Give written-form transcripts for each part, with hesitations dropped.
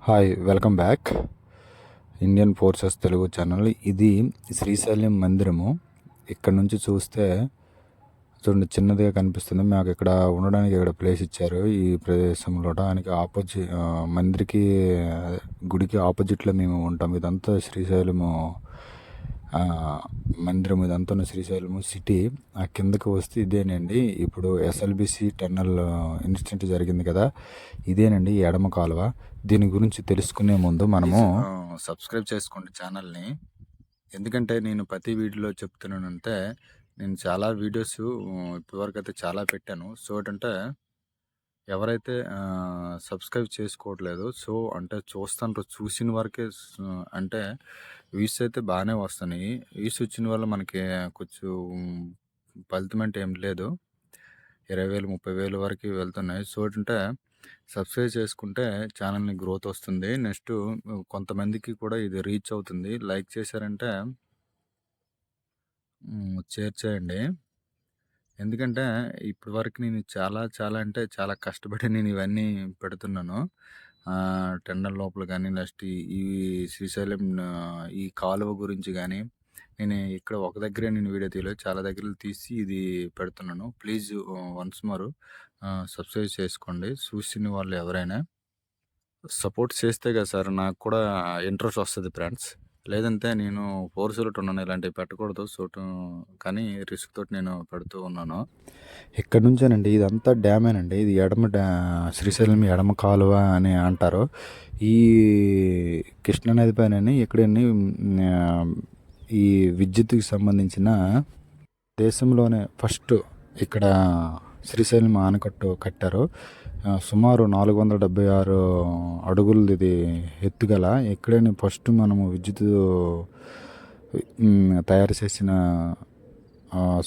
Hi, welcome back. Indian forces Telugu channel. ఇది శ్రీశైలం మందిరము. ఇక్కడ నుంచి చూస్తే చూడండి, చిన్నదిగా కనిపిస్తుంది. మాకు ఇక్కడ ఉండడానికి ఇక్కడ ప్లేస్ ఇచ్చారు. ఈ ప్రదేశంలో దానికి మందిరికి గుడికి ఆపోజిట్లో మేము ఉంటాం. ఇదంతా శ్రీశైలము మందిరం, ఇదంతా శ్రీశైలము సిటీ. ఆ కిందకు వస్తే ఇదేనండి. ఇప్పుడు ఎస్ఎల్బిసి టన్నల్ ఇన్సిడెంట్ జరిగింది కదా, ఇదేనండి ఎడమ కాలువ. దీని గురించి తెలుసుకునే ముందు మనము సబ్స్క్రైబ్ చేసుకోండి ఛానల్ని. ఎందుకంటే నేను ప్రతి వీడియోలో చెప్తున్నానంటే, నేను చాలా వీడియోస్ ఇప్పటివరకు అయితే చాలా పెట్టాను. సో ఏంటంటే ఎవరైతే సబ్స్క్రైబ్ చేసుకోవట్లేదు, సో అంటే చూస్తాను, చూసిన వరకే అంటే వ్యూస్ అయితే బాగానే వస్తున్నాయి. వ్యూస్ వచ్చిన వల్ల మనకి కొంచెం ఫలితం అంటే ఏం లేదు. 20,000 30,000 వరకు వెళ్తున్నాయి. సో ఏంటంటే సబ్స్క్రైబ్ చేసుకుంటే ఛానల్ని గ్రోత్ వస్తుంది. నెక్స్ట్ కొంతమందికి కూడా ఇది రీచ్ అవుతుంది. లైక్ చేశారంటే షేర్ చేయండి. ఎందుకంటే ఇప్పటి వరకు నేను చాలా అంటే చాలా కష్టపడి నేను ఇవన్నీ పెడుతున్నాను. టెండర్ లోపల కానీ, నెక్స్ట్ ఈ శ్రీశైలం ఈ కాలువ గురించి కానీ, నేను ఇక్కడ ఒక దగ్గరే నేను వీడియో తీయలేదు, చాలా దగ్గరలు తీసి ఇది పెడుతున్నాను. ప్లీజ్ వన్స్ మోర్ సబ్స్క్రైబ్ చేసుకోండి. చూసిన వాళ్ళు ఎవరైనా సపోర్ట్ చేస్తే కదా సార్ నాకు కూడా ఇంట్రెస్ట్ వస్తుంది ఫ్రెండ్స్. లేదంటే నేను ఫోర్స్లో ఉన్నాను, ఇలాంటివి పెట్టకూడదు. సో కానీ రిస్క్ తోటి నేను పెడుతూ ఉన్నాను. ఇక్కడ నుంచేనండి ఇదంతా డ్యామేనండి. ఇది శ్రీశైలం ఎడమ కాలువ అని అంటారు. ఈ కృష్ణానది పైన ఇక్కడని ఈ విద్యుత్కి సంబంధించిన దేశంలోనే ఫస్ట్ ఇక్కడ శ్రీశైలం ఆనకట్టు కట్టారు. సుమారు 476 అడుగులు ఇది ఎత్తుగల. ఇక్కడే ఫస్ట్ మనము విద్యుత్ తయారు చేసిన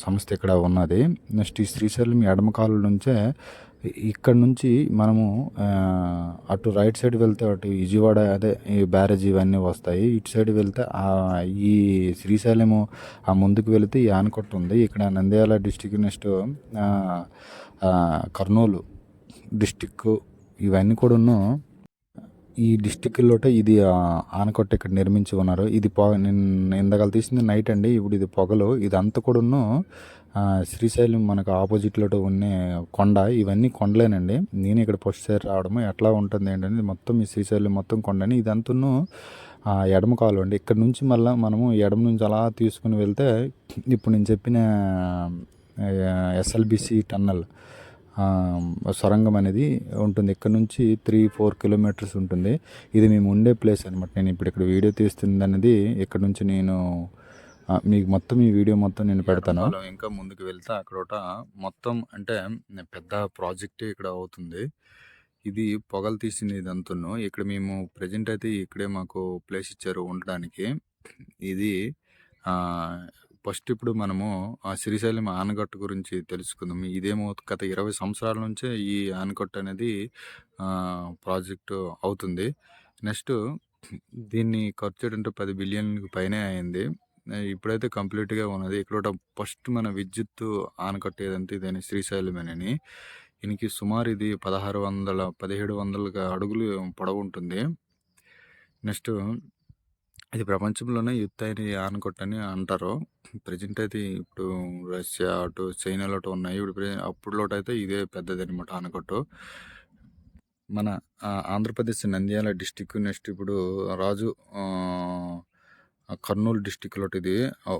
సంస్థ ఇక్కడ ఉన్నది. నెక్స్ట్ ఈ శ్రీశైలం ఎడమ కాలువ నుంచే ఇక్కడ నుంచి మనము అటు రైట్ సైడ్ వెళ్తే అటు విజయవాడ, అదే ఈ బ్యారేజ్ ఇవన్నీ వస్తాయి. ఇటు సైడ్ వెళ్తే ఈ శ్రీశైలము ముందుకు వెళితే ఈ ఆనకట్ట ఉంది. ఇక్కడ Nandyal district, next Kurnool district ఇవన్నీ కూడాను ఈ డిస్టిక్లోటే ఇది ఆనకట్ట ఇక్కడ నిర్మించి ఉన్నారు. ఇది నేను ఇందాక తీసింది నైట్ అండి, ఇప్పుడు ఇది పొగలు. ఇదంతా కూడాను శ్రీశైలం మనకు ఆపోజిట్లో ఉన్న కొండ. ఇవన్నీ కొండలేనండి. నేను ఇక్కడ ఫస్ట్ సారి రావడము ఎట్లా ఉంటుంది ఏంటంటే, మొత్తం ఈ శ్రీశైలం మొత్తం కొండని. ఇదంతా ఎడమ కాలువ అండి. ఇక్కడ నుంచి మళ్ళీ మనము ఎడమ నుంచి అలా తీసుకుని వెళ్తే ఇప్పుడు నేను చెప్పిన ఎస్ఎల్బిసి టన్నల్ సొరంగం అనేది ఉంటుంది. ఇక్కడ నుంచి 3-4 కిలోమీటర్స్ ఉంటుంది. ఇది మేము ఉండే ప్లేస్ అనమాట. నేను ఇప్పుడు ఇక్కడ వీడియో తీస్తుంది అనేది ఇక్కడ నుంచి నేను మీకు మొత్తం ఈ వీడియో మొత్తం నేను పెడతాను. ఇంకా ముందుకు వెళ్తే అక్కడ మొత్తం అంటే పెద్ద ప్రాజెక్ట్ ఇక్కడ అవుతుంది. ఇది పొగలు తీసింది ఇదంతా. ఇక్కడ మేము ప్రజెంట్ అయితే ఇక్కడే మాకు ప్లేస్ ఇచ్చారు ఉండడానికి. ఇది ఫస్ట్ ఇప్పుడు మనము శ్రీశైలం ఆనకట్ట గురించి తెలుసుకుందాం. ఇదేమో గత 20 సంవత్సరాల నుంచే ఈ ఆనకట్ట అనేది ప్రాజెక్టు అవుతుంది. నెక్స్ట్ దీన్ని ఖర్చు ఏంటంటే 10 బిలియన్కి పైనే అయింది. ఇప్పుడైతే కంప్లీట్గా ఉన్నది. ఇక్కడ ఫస్ట్ మన విద్యుత్ ఆనకట్ట ఏదంటే ఇదని శ్రీశైలమేనని. దీనికి సుమారు ఇది 1700 అడుగులు పొడవు ఉంటుంది. నెక్స్ట్ ఇది ప్రపంచంలోనే ఎత్తైన ఆనకట్ట అని అంటారు. ప్రజెంట్ అయితే ఇప్పుడు రష్యా అటు చైనాలో ఉన్నాయి. ఇప్పుడు అప్పుడులో అయితే ఇదే పెద్దది అనమాట ఆనకట్టు. మన ఆంధ్రప్రదేశ్ నంద్యాల డిస్టిక్, నెక్స్ట్ ఇప్పుడు కర్నూలు డిస్టిక్లో ఇది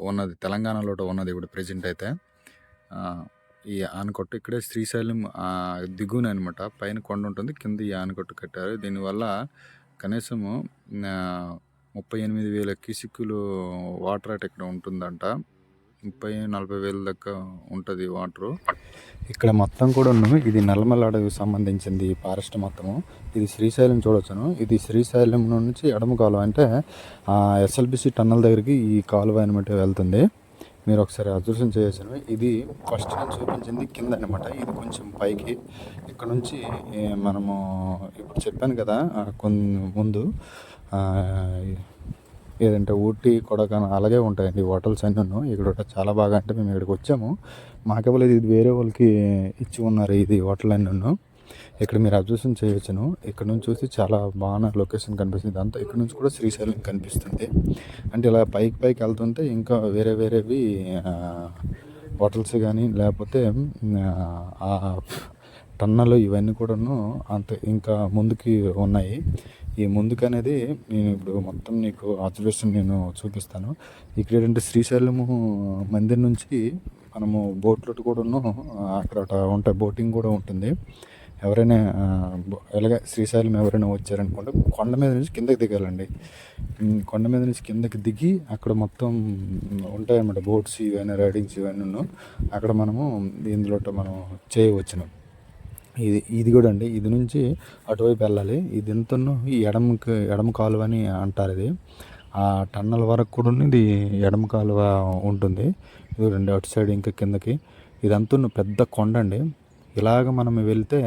ఉన్నది. తెలంగాణలో ఉన్నది ఇప్పుడు ప్రజెంట్ అయితే ఈ ఆనకట్టు. ఇక్కడే శ్రీశైలం దిగున అనమాట. పైన కొండ ఉంటుంది, కింద ఈ ఆనకట్టు కట్టారు. దీనివల్ల కనీసము 38,000 క్యూసిక్కులు వాటర్ అట్ ఇక్కడ ఉంటుందంట. 30,000-40,000 దాకా ఉంటుంది వాటరు. ఇక్కడ మొత్తం కూడా ఇది నల్లమల అడవికి సంబంధించింది ఈ ఫారెస్ట్ మొత్తము. ఇది శ్రీశైలం చూడొచ్చును. ఇది శ్రీశైలం నుంచి ఎడమ కాలువ, అంటే ఎస్ఎల్బిసి టన్నల్ దగ్గరికి ఈ కాలువ అనమాట వెళ్తుంది. మీరు ఒకసారి అబ్జర్వేషన్ చేయొచ్చును. ఇది ఫస్ట్ నేను చూపించింది కింద అనమాట. ఇది కొంచెం పైకి. ఇక్కడ నుంచి మనము ఇప్పుడు చెప్పాను కదా ముందు ఏదంటే ఊటీ, కొడైకెనాల్ అలాగే ఉంటాయండి హోటల్స్ అన్నీ. ఇక్కడ చాలా బాగా, అంటే మేము ఇక్కడికి వచ్చాము, మాకేవలేదు, ఇది వేరే వాళ్ళకి ఇచ్చి ఉన్నారు ఇది హోటల్ అన్నీ. ఇక్కడ మీరు అబ్జర్వేషన్ చేయవచ్చును. ఇక్కడ నుంచి చూసి చాలా బాగా లొకేషన్ కనిపిస్తుంది. దాంతో ఇక్కడ నుంచి కూడా శ్రీశైలం కనిపిస్తుంది. అంటే ఇలా పైకి పైకి వెళ్తుంటే ఇంకా వేరే వేరేవి హోటల్స్ కానీ లేకపోతే ఆ టన్నలు ఇవన్నీ కూడాను అంత ఇంకా ముందుకి ఉన్నాయి. ఈ ముందుకు అనేది నేను ఇప్పుడు మొత్తం నీకు అబ్జర్వేషన్ నేను చూపిస్తాను. ఇక్కడ ఏంటంటే శ్రీశైలము మందిర్ నుంచి మనము బోట్లో కూడాను అక్కడ ఉంటాయి, బోటింగ్ కూడా ఉంటుంది. ఎవరైనా ఎలాగ శ్రీశైలం ఎవరైనా వచ్చారనుకుంటే కొండ మీద నుంచి కిందకి దిగాలండి. కొండ మీద నుంచి కిందకి దిగి అక్కడ మొత్తం ఉంటాయన్నమాట బోట్స్ ఇవన్నీ, రైడింగ్స్ ఇవన్నీ. అక్కడ మనము ఇందులో మనం చేయవచ్చును. ఇది కూడా అండి, ఇది నుంచి అటువైపు వెళ్ళాలి. ఇది ఎంతనో ఈ ఎడమ కాలువ అని అంటారు. ఇది ఆ టన్నల్ వరకు కూడా ఇది ఎడమ కాలువ ఉంటుంది. ఇది రెండు అటు సైడ్ ఇంకా కిందకి ఇదంతా పెద్ద కొండ అండి. ఇలాగ మనం వెళ్తే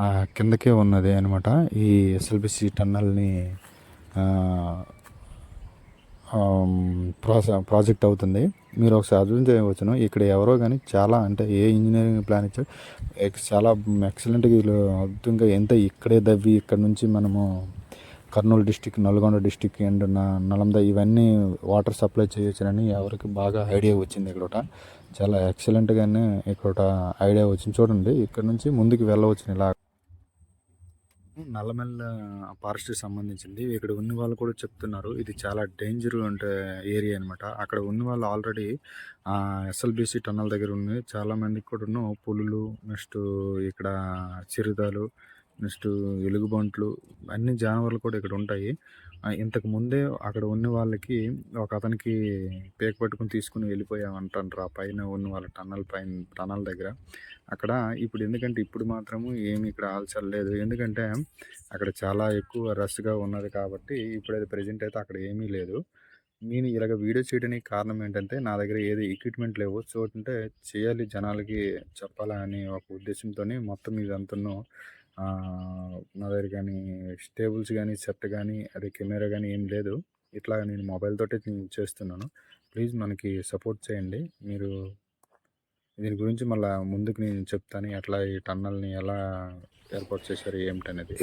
ఆ కిందకే ఉన్నది అనమాట ఈ ఎస్ఎల్బిసి టన్నల్ని ప్రాజెక్ట్ అవుతుంది. మీరు ఒకసారి అర్థం చేయవచ్చును. ఇక్కడ ఎవరో కానీ చాలా అంటే ఏ ఇంజనీరింగ్ ప్లాన్ ఇచ్చారు చాలా ఎక్సలెంట్గా వీళ్ళు అద్భుతంగా ఎంత ఇక్కడే దవ్వి ఇక్కడ నుంచి మనము Kurnool district, Nalgonda district and Nalanda ఇవన్నీ వాటర్ సప్లై చేయొచ్చునని ఎవరికి బాగా ఐడియా వచ్చింది. ఇక్కడ చాలా ఎక్సలెంట్గానే ఇక్కడ ఐడియా వచ్చింది. చూడండి ఇక్కడ నుంచి ముందుకు వెళ్ళవచ్చు. ఇలా నల్లమల్ల ఫారెస్ట్కి సంబంధించింది. ఇక్కడ ఉన్న వాళ్ళు కూడా చెప్తున్నారు ఇది చాలా డేంజర్ అంటే ఏరియా అనమాట. అక్కడ ఉన్న వాళ్ళు ఆల్రెడీ ఎస్ఎల్బిసి టన్నల్ దగ్గర ఉన్నాయి. చాలామందికి కూడా పులులు, నెక్స్ట్ ఇక్కడ చిరుతలు, నెక్స్ట్ ఎలుగుబంట్లు అన్ని జానవర్లు కూడా ఇక్కడ ఉంటాయి. ఇంతకు ముందే అక్కడ ఉన్న వాళ్ళకి ఒక అతనికి పేక పట్టుకుని తీసుకుని వెళ్ళిపోయామంటారు. ఆ పైన ఉన్న వాళ్ళ టన్నల్ దగ్గర అక్కడ. ఇప్పుడు ఎందుకంటే ఇప్పుడు మాత్రము ఏమి ఇక్కడ ఆల్చలేదు, ఎందుకంటే అక్కడ చాలా ఎక్కువ రష్గా ఉన్నది కాబట్టి ఇప్పుడైతే ప్రజెంట్ అయితే అక్కడ ఏమీ లేదు. నేను ఇలాగ వీడియో చేయడానికి కారణం ఏంటంటే నా దగ్గర ఏది ఎక్విప్మెంట్ లేవు, చూడంటే చేయాలి జనాలకి చెప్పాలని ఒక ఉద్దేశంతో మొత్తం ఇదంతా నా దగ్గర కానీ స్టేబుల్స్ కానీ సెట్ కానీ అది కెమెరా కానీ ఏం లేదు. ఇట్లా నేను మొబైల్ తోటే చేస్తున్నాను. ప్లీజ్ మనకి సపోర్ట్ చేయండి. మీరు దీని గురించి మళ్ళీ ముందుకు నేను చెప్తాను ఎట్లా ఈ టన్నల్ని ఎలా ఏర్పాటు చేశారు ఏమిటనేది.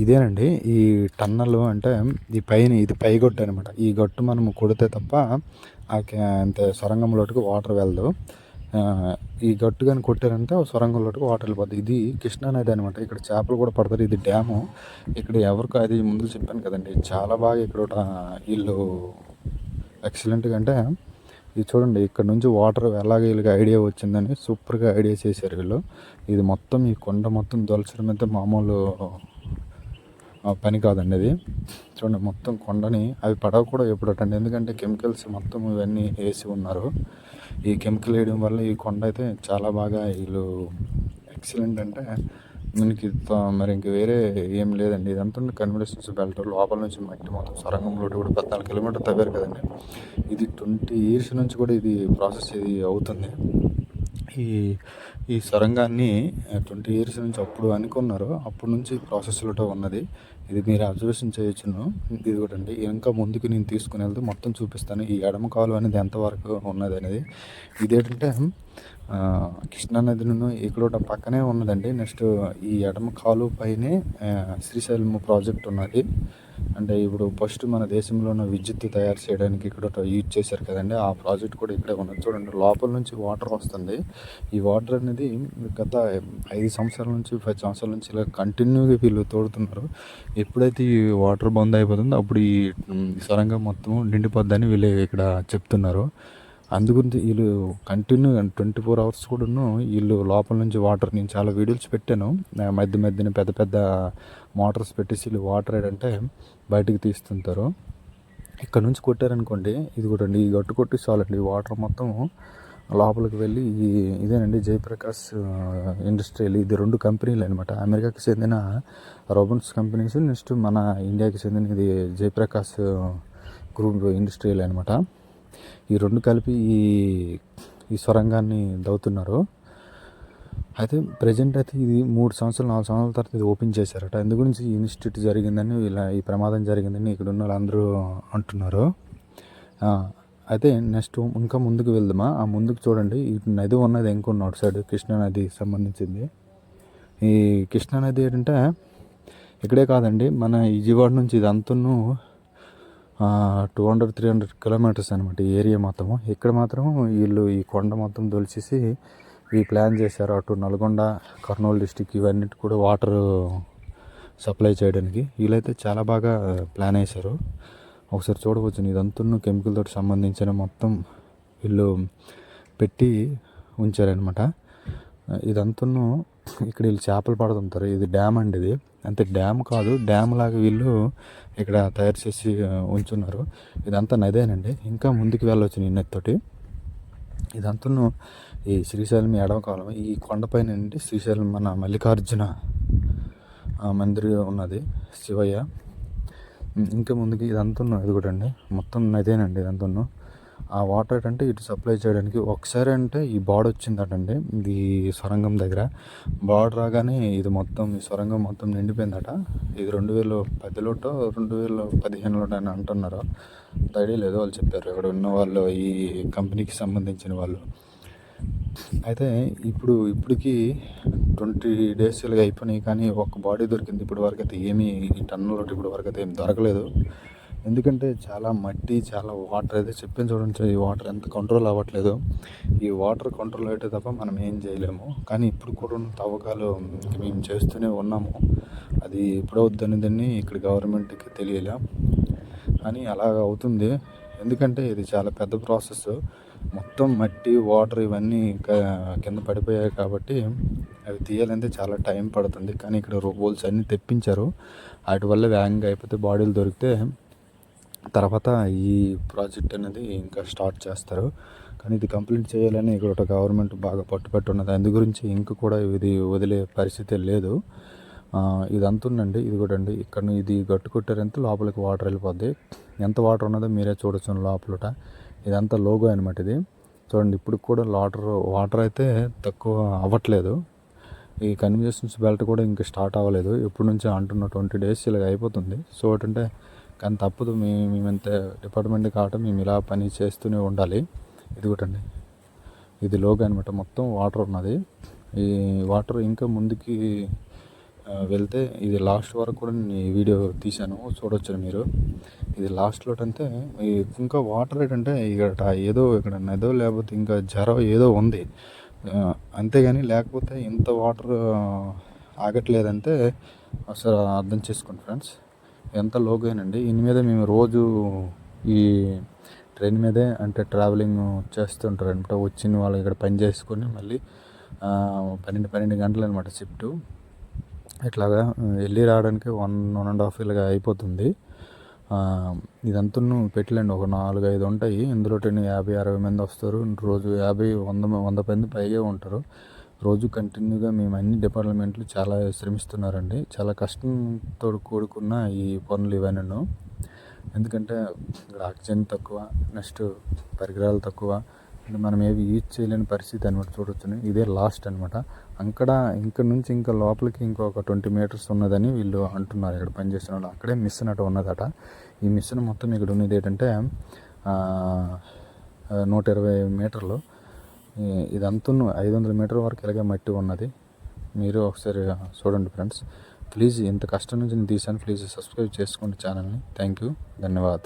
ఇదేనండి ఈ టన్నల్ అంటే ఇది పై గొట్టు అనమాట. ఈ గట్టు మనం కొడితే తప్ప అంత సొరంగంలోకి వాటర్ వెళ్ళదు. ఈ గట్టు కానీ కొట్టారంటే సొరంగంలోకి వాటర్ వెళ్ళిపోద్ది. ఇది కృష్ణా నది అనమాట. ఇక్కడ చేపలు కూడా పడతారు. ఇది డ్యాము. ఇక్కడ ఎవరికి అది ముందు చెప్పాను కదండి, చాలా బాగా ఇక్కడ వీళ్ళు ఎక్సలెంట్గా అంటే ఇది చూడండి ఇక్కడ నుంచి వాటర్ ఎలాగ వీళ్ళకి ఐడియా వచ్చిందని సూపర్గా ఐడియా చేశారు వీళ్ళు. ఇది మొత్తం ఈ కొండ మొత్తం దొలచడం అయితే మామూలు పని కాదండి. అది చూడండి మొత్తం కొండని అవి పడవ కూడా ఎప్పుడటండి, ఎందుకంటే కెమికల్స్ మొత్తం ఇవన్నీ వేసి ఉన్నారు. ఈ కెమికల్ వేయడం వల్ల ఈ కొండ అయితే చాలా బాగా వీళ్ళు ఎక్సలెంట్ అంటే మనకి మరి ఇంక వేరే ఏం లేదండి. ఇదంతా కన్వెన్షన్స్ బెల్ట్ లోపల నుంచి మట్టి మొత్తం సొరంగంలో కూడా 14 కిలోమీటర్లు తవ్వారు కదండి. ఇది 20 years నుంచి కూడా ఇది ప్రాసెస్ ఇది అవుతుంది. ఈ సొరంగాన్ని 20 years నుంచి అప్పుడు అనుకున్నారు, అప్పటి నుంచి ప్రాసెస్లో ఉన్నది. ఇది మీరు అబ్జర్వేషన్ చేయొచ్చును. ఇది కూడా అండి ఇంకా ముందుకు నేను తీసుకుని వెళ్తే మొత్తం చూపిస్తాను ఈ ఎడమ కాలువ అనేది ఎంతవరకు ఉన్నది అనేది. ఇదేంటంటే కృష్ణానది ఇక్కడ పక్కనే ఉన్నదండి. నెక్స్ట్ ఈ ఎడమ కాలువ పైనే శ్రీశైలం ప్రాజెక్ట్ ఉన్నది. అంటే ఇప్పుడు ఫస్ట్ మన దేశంలో ఉన్న విద్యుత్ తయారు చేయడానికి ఇక్కడ యూజ్ చేశారు కదండి, ఆ ప్రాజెక్ట్ కూడా ఇక్కడే ఉన్నది. చూడండి లోపల నుంచి వాటర్ వస్తుంది. ఈ వాటర్ అనేది గత 5 సంవత్సరాల నుంచి 10 సంవత్సరాల నుంచి ఇలా కంటిన్యూగా వీళ్ళు తోడుతున్నారు. ఎప్పుడైతే ఈ వాటర్ బంద్ అయిపోతుందో అప్పుడు ఈ సొరంగం మొత్తం నిండిపోద్దని వీళ్ళు ఇక్కడ చెప్తున్నారు. అందుగురించి వీళ్ళు కంటిన్యూ 24 hours కూడా వీళ్ళు లోపల నుంచి వాటర్, నేను చాలా వీడియోస్ పెట్టాను, మధ్యన పెద్ద పెద్ద మోటార్స్ పెట్టేసి వీళ్ళు వాటర్ ఏంటంటే బయటికి తీస్తుంటారు. ఇక్కడ నుంచి కొట్టారనుకోండి, ఇది కూడా అండి ఈ గట్టు కొట్టి చాలండి వాటర్ మొత్తం లోపలికి వెళ్ళి ఇదేనండి జయప్రకాష్ ఇండస్ట్రియల్. ఇది 2 కంపెనీలు అనమాట. అమెరికాకి చెందిన రోబోట్స్ కంపెనీస్, నెక్స్ట్ మన ఇండియాకి చెందిన ఇది జయప్రకాష్ గ్రూప్ ఇండస్ట్రియల్ అనమాట. ఈ 2 కలిపి ఈ సొరంగాన్ని దవ్వుతున్నారు. అయితే ప్రజెంట్ అయితే ఇది 3 సంవత్సరాలు 4 సంవత్సరాల తర్వాత ఇది ఓపెన్ చేశారట. అందు గురించి ఇన్స్టిట్యూట్ జరిగిందని ఇలా ఈ ప్రమాదం జరిగిందని ఇక్కడ ఉన్న వాళ్ళందరూ అంటున్నారు. అయితే నెక్స్ట్ ఇంకా ముందుకు వెళ్దామా? ఆ ముందుకు చూడండి ఈ నది ఉన్నది ఇంకొన్న అటు సైడ్ కృష్ణా నదికి సంబంధించింది. ఈ కృష్ణా నది ఏంటంటే ఇక్కడే కాదండి, మన విజయవాడ నుంచి ఇదంతను 200-300 కిలోమీటర్స్ అనమాట ఈ ఏరియా మొత్తము. ఇక్కడ మాత్రం వీళ్ళు ఈ కొండ మొత్తం తొలిచేసి ఈ ప్లాన్ చేశారు. అటు నల్గొండ, కర్నూలు డిస్టిక్ ఇవన్నిటి కూడా వాటర్ సప్లై చేయడానికి వీళ్ళైతే చాలా బాగా ప్లాన్ వేశారు. ఒకసారి చూడవచ్చు, ఇదంతా కెమికల్ తోటి సంబంధించిన మొత్తం వీళ్ళు పెట్టి ఉంచారనమాట. ఇదంతా ఇక్కడ వీళ్ళు చేపలు పడుతుంటారు. ఇది డ్యామ్ అండి, ఇది అంతే డ్యామ్ కాదు, డ్యామ్ లాగా వీళ్ళు ఇక్కడ తయారు చేసి ఉంచున్నారు. ఇదంతా నదేనండి, ఇంకా ముందుకు వెళ్ళవచ్చు ఈ నదితోటి. ఇదంతా ఈ శ్రీశైలం ఎడమ కాలం, ఈ కొండపైన అండి శ్రీశైలం మన మల్లికార్జున మందిరం ఉన్నది, శివయ్య. ఇంకా ముందుకి ఇదంతా ఇది కూడా అండి, మొత్తం నదేనండి ఇదంతా. ఆ వాటర్ అంటే ఇటు సప్లై చేయడానికి ఒకసారి అంటే ఈ బాడ్ వచ్చిందటండి, ఇది సొరంగం దగ్గర బాడ్ రాగానే ఇది మొత్తం ఈ సొరంగం మొత్తం నిండిపోయిందట. ఇది 2010లోటో 2015లోటో అని అంటున్నారు, ఐడియా లేదు, వాళ్ళు చెప్పారు ఇక్కడ ఉన్న వాళ్ళు, ఈ కంపెనీకి సంబంధించిన వాళ్ళు. అయితే ఇప్పటికి 20 days ఇలాగ అయిపోయినాయి, కానీ ఒక బాడీ దొరికింది. ఇప్పటి వరకు అయితే ఏమీ ఈ టన్నులో ఇప్పటి వరకు అయితే ఏమి దొరకలేదు. ఎందుకంటే చాలా మట్టి, చాలా వాటర్ అయితే చెప్పిన చూడండి, ఈ వాటర్ ఎంత కంట్రోల్ అవ్వట్లేదు. ఈ వాటర్ కంట్రోల్ అయితే తప్ప మనం ఏం చేయలేము. కానీ ఇప్పుడు కూడా తవ్వకాలు మేము చేస్తూనే ఉన్నాము. అది ఎప్పుడవుద్దనేదాన్ని ఇక్కడ గవర్నమెంట్కి తెలియలే, కానీ అలాగ అవుతుంది. ఎందుకంటే ఇది చాలా పెద్ద ప్రాసెస్, మొత్తం మట్టి, వాటర్ ఇవన్నీ కింద పడిపోయాయి కాబట్టి అవి తీయాలంటే చాలా టైం పడుతుంది. కానీ ఇక్కడ రోబోల్స్ అన్నీ తెప్పించారు, వాటి వల్ల వేగంగా అయిపోతే బాడీలు దొరికితే తర్వాత ఈ ప్రాజెక్ట్ అనేది ఇంకా స్టార్ట్ చేస్తారు. కానీ ఇది కంప్లీట్ చేయాలని ఇక్కడ గవర్నమెంట్ బాగా పట్టుబట్టి ఉన్నది. అందు గురించి ఇంక కూడా ఇది వదిలే పరిస్థితి లేదు. ఇదంతా ఉందండి, ఇది కూడా అండి, ఇక్కడ ఇది గట్టు కొట్టారంటే లోపలికి వాటర్ వెళ్ళిపోద్ది. ఎంత వాటర్ ఉన్నదో మీరే చూడొచ్చు లోపలట. ఇదంతా లోగో అనమాట. ఇది చూడండి, ఇప్పుడు కూడా వాటర్ అయితే తక్కువ అవ్వట్లేదు. ఈ కన్వర్జేషన్స్ బెల్ట్ కూడా ఇంకా స్టార్ట్ అవ్వలేదు, ఎప్పటి నుంచి అంటున్న 20 days ఇలాగ అయిపోతుంది. సో ఏంటంటే కానీ తప్పదు, మేమంతే డిపార్ట్మెంట్ కావటం, మేము ఇలా పని చేస్తూనే ఉండాలి. ఇది కూడా అండి, ఇది లోగో అనమాట, మొత్తం వాటర్ ఉన్నది. ఈ వాటర్ ఇంకా ముందుకి వెళ్తే ఇది లాస్ట్ వరకు కూడా నేను ఈ వీడియో తీశాను, చూడవచ్చు మీరు. ఇది లాస్ట్లో అంటే ఇంకా వాటర్ ఏంటంటే ఇక్కడ నదో లేకపోతే ఇంకా ఏదో ఉంది, అంతేగాని లేకపోతే ఇంత వాటర్ ఆగట్లేదంటే అసలు అర్థం చేసుకోండి ఫ్రెండ్స్, ఎంత లోగోనండి. దీని మీద మేము రోజు ఈ ట్రైన్ మీదే అంటే ట్రావెలింగ్ చేస్తుంటారు అనమాట. వచ్చిన వాళ్ళు ఇక్కడ పని చేసుకొని మళ్ళీ 12 గంటలు అనమాట షిఫ్ట్. ఇట్లాగా వెళ్ళి రావడానికి 1.5 ఇలాగా అయిపోతుంది. ఇదంతా పెట్టలేండి, ఒక 4-5 ఉంటాయి. ఇందులో 50-60 మంది వస్తారు రోజు, 50-100 మంది పైగా ఉంటారు రోజు. కంటిన్యూగా మేము అన్ని డిపార్ట్మెంట్లు చాలా శ్రమిస్తున్నారండి. చాలా కష్టంతో కూడుకున్న ఈ పనులు ఇవన్నీ. ఎందుకంటే ఇక్కడ ఆక్సిజన్ తక్కువ, నెక్స్ట్ పరికరాలు తక్కువ, అంటే మనం ఏవి యూజ్ చేయలేని పరిస్థితి అనమాట. చూడొచ్చు, ఇదే లాస్ట్ అనమాట. ఇక్కడ నుంచి ఇంకా లోపలికి ఇంకొక 20 meters ఉన్నదని వీళ్ళు అంటున్నారు ఇక్కడ పనిచేసిన వాళ్ళు. అక్కడే మిషన్ అటు ఉన్నదట. ఈ మిషన్ మొత్తం ఇక్కడ ఉన్నది ఏంటంటే 120 మీటర్లు. ఇదంతా 500 మీటర్ల వరకు ఇలాగే మట్టి ఉన్నది. మీరు ఒకసారి చూడండి ఫ్రెండ్స్, ప్లీజ్ ఇంత కష్టం నుంచి నేను తీసాను, ప్లీజ్ సబ్స్క్రైబ్ చేసుకోండి ఛానల్ని. థ్యాంక్ యూ, ధన్యవాదాలు.